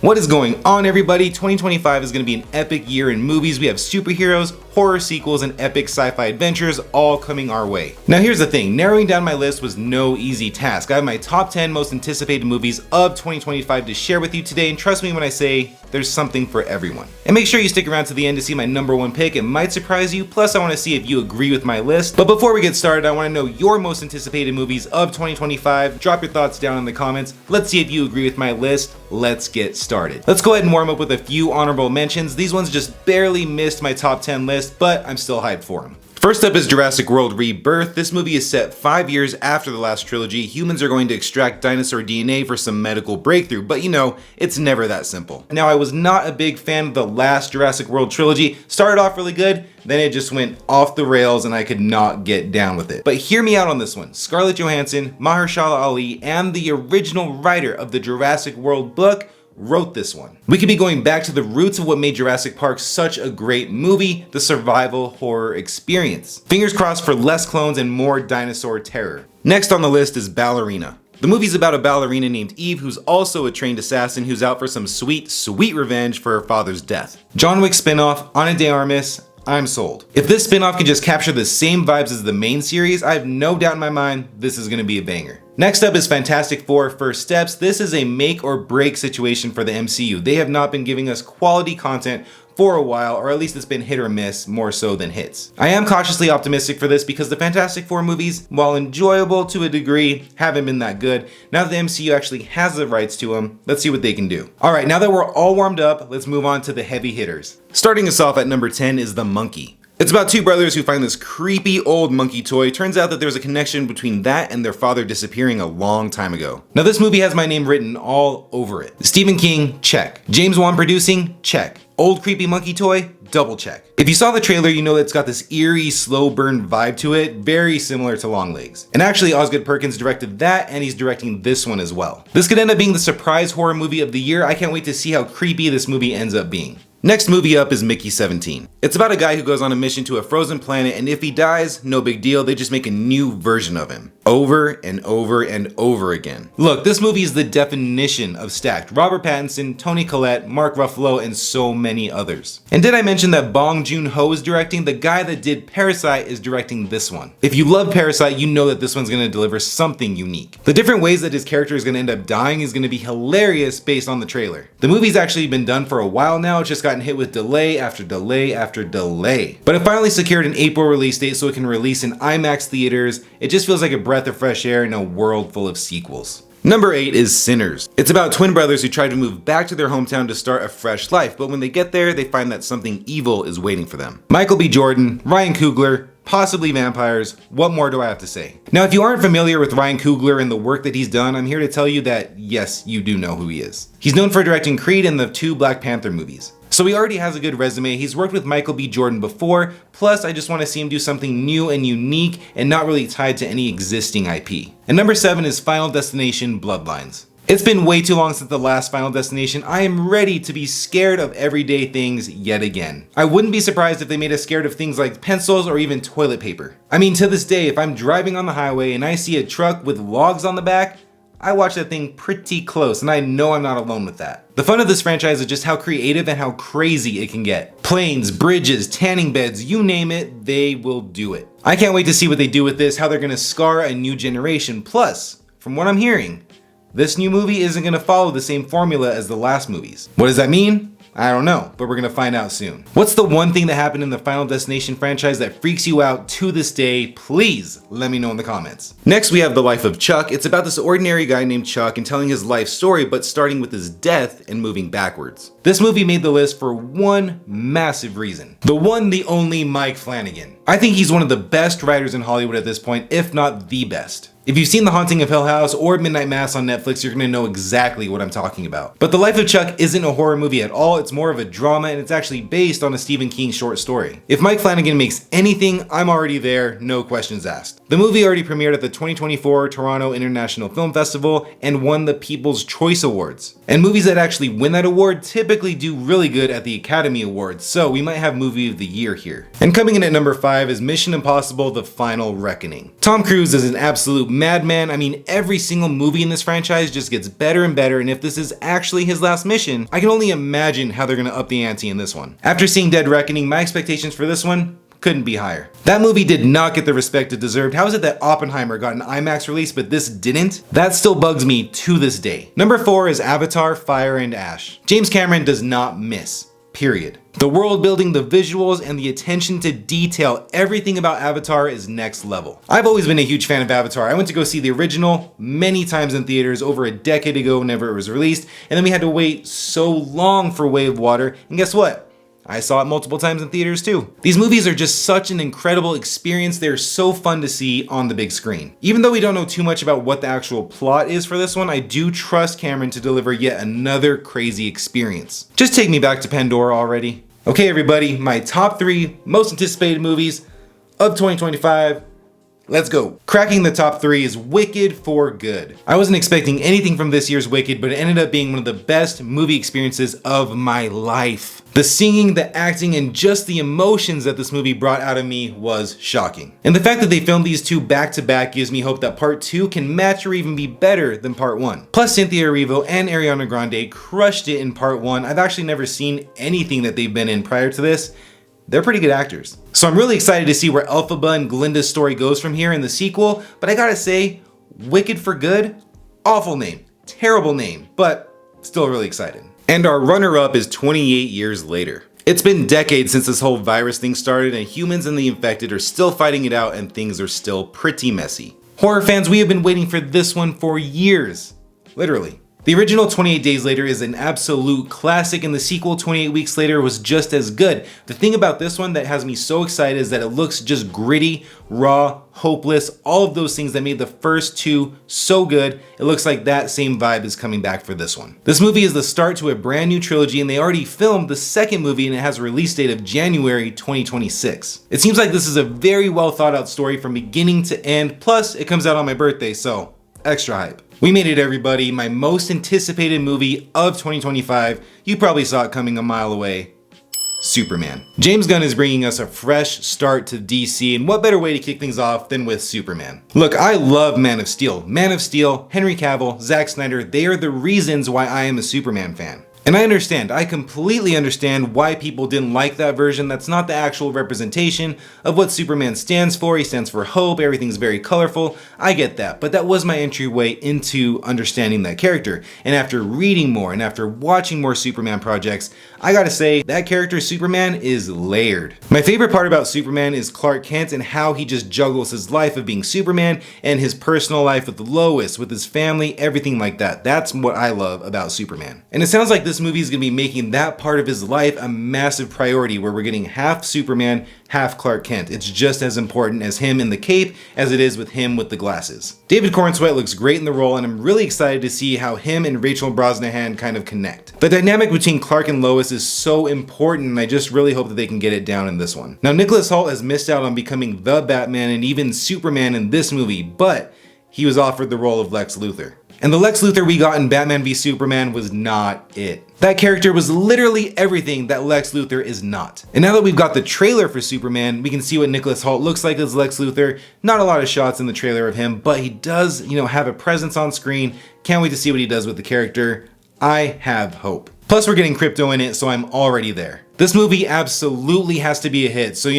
What is going on, everybody? 2025 is going to be an epic year in movies. We have superheroes, horror sequels, and epic sci-fi adventures all coming our way. Now here's the thing, narrowing down my list was no easy task. I have my top 10 most anticipated movies of 2025 to share with you today, and trust me when I say there's something for everyone. And make sure you stick around to the end to see my number one pick. It might surprise you, plus I want to see if you agree with my list. But before we get started, I want to know your most anticipated movies of 2025. Drop your thoughts down in the comments. Let's see if you agree with my list. Let's get started. Let's go ahead and warm up with a few honorable mentions. These ones just barely missed my top 10 list, but I'm still hyped for them. First up is Jurassic World Rebirth. This movie is set 5 years after the last trilogy. Humans are going to extract dinosaur DNA for some medical breakthrough, but you know, it's never that simple. Now, I was not a big fan of the last Jurassic World trilogy. Started off really good, then it just went off the rails and I could not get down with it. But hear me out on this one. Scarlett Johansson, Mahershala Ali, and the original writer of the Jurassic World book wrote this one. We could be going back to the roots of what made Jurassic Park such a great movie, the survival horror experience. Fingers crossed for less clones and more dinosaur terror. Next on the list is Ballerina. The movie's about a ballerina named Eve who's also a trained assassin who's out for some sweet, sweet revenge for her father's death. John Wick spinoff, Ana de Armas, I'm sold. If this spinoff can just capture the same vibes as the main series, I have no doubt in my mind this is gonna be a banger. Next up is Fantastic Four: First Steps. This is a make or break situation for the MCU. They have not been giving us quality content for a while, or at least it's been hit or miss more so than hits. I am cautiously optimistic for this because the Fantastic Four movies, while enjoyable to a degree, haven't been that good. Now that the MCU actually has the rights to them, let's see what they can do. Alright, now that we're all warmed up, let's move on to the heavy hitters. Starting us off at number 10 is The Monkey. It's about two brothers who find this creepy old monkey toy. Turns out that there's a connection between that and their father disappearing a long time ago. Now this movie has my name written all over it. Stephen King, check. James Wan producing, check. Old creepy monkey toy, double check. If you saw the trailer, you know that it's got this eerie, slow burn vibe to it, very similar to Longlegs. And actually, Osgood Perkins directed that, and he's directing this one as well. This could end up being the surprise horror movie of the year. I can't wait to see how creepy this movie ends up being. Next movie up is Mickey 17. It's about a guy who goes on a mission to a frozen planet, and if he dies, no big deal, they just make a new version of him. Over and over and over again. Look, this movie is the definition of stacked. Robert Pattinson, Toni Collette, Mark Ruffalo, and so many others. And did I mention that Bong Joon-ho is directing? The guy that did Parasite is directing this one. If you love Parasite, you know that this one's gonna deliver something unique. The different ways that his character is gonna end up dying is gonna be hilarious based on the trailer. The movie's actually been done for a while now, it's just gotten hit with delay after delay after delay. But it finally secured an April release date so it can release in IMAX theaters. It just feels like a breath of fresh air in a world full of sequels. Number 8 is Sinners. It's about twin brothers who try to move back to their hometown to start a fresh life, but when they get there, they find that something evil is waiting for them. Michael B. Jordan, Ryan Coogler, possibly vampires, what more do I have to say? Now, if you aren't familiar with Ryan Coogler and the work that he's done, I'm here to tell you that yes, you do know who he is. He's known for directing Creed and the 2 Black Panther movies. So he already has a good resume. He's worked with Michael B. Jordan before, plus I just want to see him do something new and unique and not really tied to any existing IP. And number 7 is Final Destination: Bloodlines. It's been way too long since the last Final Destination. I am ready to be scared of everyday things yet again. I wouldn't be surprised if they made us scared of things like pencils or even toilet paper. I mean, to this day, if I'm driving on the highway and I see a truck with logs on the back, I watch that thing pretty close, and I know I'm not alone with that. The fun of this franchise is just how creative and how crazy it can get. Planes, bridges, tanning beds, you name it, they will do it. I can't wait to see what they do with this, how they're gonna scar a new generation. Plus, from what I'm hearing, this new movie isn't gonna follow the same formula as the last movies. What does that mean? I don't know, but we're gonna find out soon. What's the one thing that happened in the Final Destination franchise that freaks you out to this day? Please let me know in the comments. Next, we have The Life of Chuck. It's about this ordinary guy named Chuck and telling his life story, but starting with his death and moving backwards. This movie made the list for one massive reason. The one, the only Mike Flanagan. I think he's one of the best writers in Hollywood at this point, if not the best. If you've seen The Haunting of Hill House or Midnight Mass on Netflix, you're gonna know exactly what I'm talking about. But The Life of Chuck isn't a horror movie at all, it's more of a drama, and it's actually based on a Stephen King short story. If Mike Flanagan makes anything, I'm already there, no questions asked. The movie already premiered at the 2024 Toronto International Film Festival and won the People's Choice Awards. And movies that actually win that award typically do really good at the Academy Awards, so we might have Movie of the Year here. And coming in at number 5 is Mission Impossible: The Final Reckoning. Tom Cruise is an absolute madman. I mean, every single movie in this franchise just gets better and better, and if this is actually his last mission, I can only imagine how they're gonna up the ante in this one. After seeing Dead Reckoning, my expectations for this one couldn't be higher. That movie did not get the respect it deserved. How is it that Oppenheimer got an IMAX release but this didn't? That still bugs me to this day. Number 4 is Avatar: Fire and Ash. James Cameron does not miss. Period. The world building, the visuals, and the attention to detail, everything about Avatar is next level. I've always been a huge fan of Avatar. I went to go see the original many times in theaters over a decade ago whenever it was released, and then we had to wait so long for Way of Water, and guess what? I saw it multiple times in theaters too. These movies are just such an incredible experience. They're so fun to see on the big screen. Even though we don't know too much about what the actual plot is for this one, I do trust Cameron to deliver yet another crazy experience. Just take me back to Pandora already. Okay everybody, my top 3 most anticipated movies of 2025. Let's go. Cracking the top 3 is Wicked for Good. I wasn't expecting anything from this year's Wicked, but it ended up being one of the best movie experiences of my life. The singing, the acting, and just the emotions that this movie brought out of me was shocking. And the fact that they filmed these two back to back gives me hope that part 2 can match or even be better than part 1. Plus Cynthia Erivo and Ariana Grande crushed it in part 1. I've actually never seen anything that they've been in prior to this. They're pretty good actors. So I'm really excited to see where Elphaba and Glinda's story goes from here in the sequel, but I gotta say, Wicked for Good, awful name, terrible name, but still really excited. And our runner-up is 28 Years Later. It's been decades since this whole virus thing started, and humans and the infected are still fighting it out, and things are still pretty messy. Horror fans, we have been waiting for this one for years, literally. The original 28 Days Later is an absolute classic, and the sequel 28 Weeks Later was just as good. The thing about this one that has me so excited is that it looks just gritty, raw, hopeless, all of those things that made the first 2 so good. It looks like that same vibe is coming back for this one. This movie is the start to a brand new trilogy, and they already filmed the second movie, and it has a release date of January 2026. It seems like this is a very well thought out story from beginning to end, plus it comes out on my birthday, so extra hype. We made it everybody, my most anticipated movie of 2025. You probably saw it coming a mile away. Superman. James Gunn is bringing us a fresh start to DC, and what better way to kick things off than with Superman? Look, I love Man of Steel. Man of Steel, Henry Cavill, Zack Snyder, they are the reasons why I am a Superman fan. And I completely understand why people didn't like that version. That's not the actual representation of what Superman stands for. He stands for hope, everything's very colorful. I get that, but that was my entryway into understanding that character. And after reading more and after watching more Superman projects, I gotta say, that character Superman is layered. My favorite part about Superman is Clark Kent and how he just juggles his life of being Superman and his personal life with Lois, with his family, everything like that. That's what I love about Superman. And it sounds like this movie is going to be making that part of his life a massive priority, where we're getting half Superman, half Clark Kent. It's just as important as him in the cape as it is with him with the glasses. David Corenswet looks great in the role, and I'm really excited to see how him and Rachel Brosnahan kind of connect. The dynamic between Clark and Lois is so important, and I just really hope that they can get it down in this one. Now, Nicholas Hoult has missed out on becoming the Batman and even Superman in this movie, but he was offered the role of Lex Luthor. And the Lex Luthor we got in Batman v Superman was not it. That character was literally everything that Lex Luthor is not. And now that we've got the trailer for Superman, we can see what Nicholas Hoult looks like as Lex Luthor. Not a lot of shots in the trailer of him, but he does, have a presence on screen. Can't wait to see what he does with the character. I have hope. Plus we're getting crypto in it, so I'm already there. This movie absolutely has to be a hit, so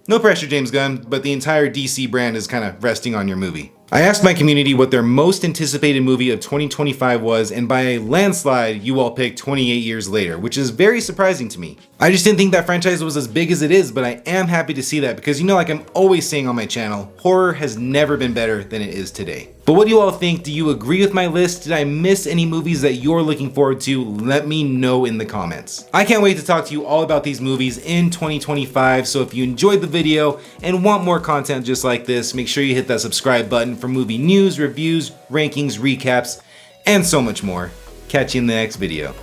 no pressure, James Gunn, but the entire DC brand is kind of resting on your movie. I asked my community what their most anticipated movie of 2025 was, and by a landslide, you all picked 28 Years Later, which is very surprising to me. I just didn't think that franchise was as big as it is, but I am happy to see that because like I'm always saying on my channel, horror has never been better than it is today. But what do you all think? Do you agree with my list? Did I miss any movies that you're looking forward to? Let me know in the comments. I can't wait to talk to you all about these movies in 2025, so if you enjoyed the video and want more content just like this, make sure you hit that subscribe button for movie news, reviews, rankings, recaps, and so much more. Catch you in the next video.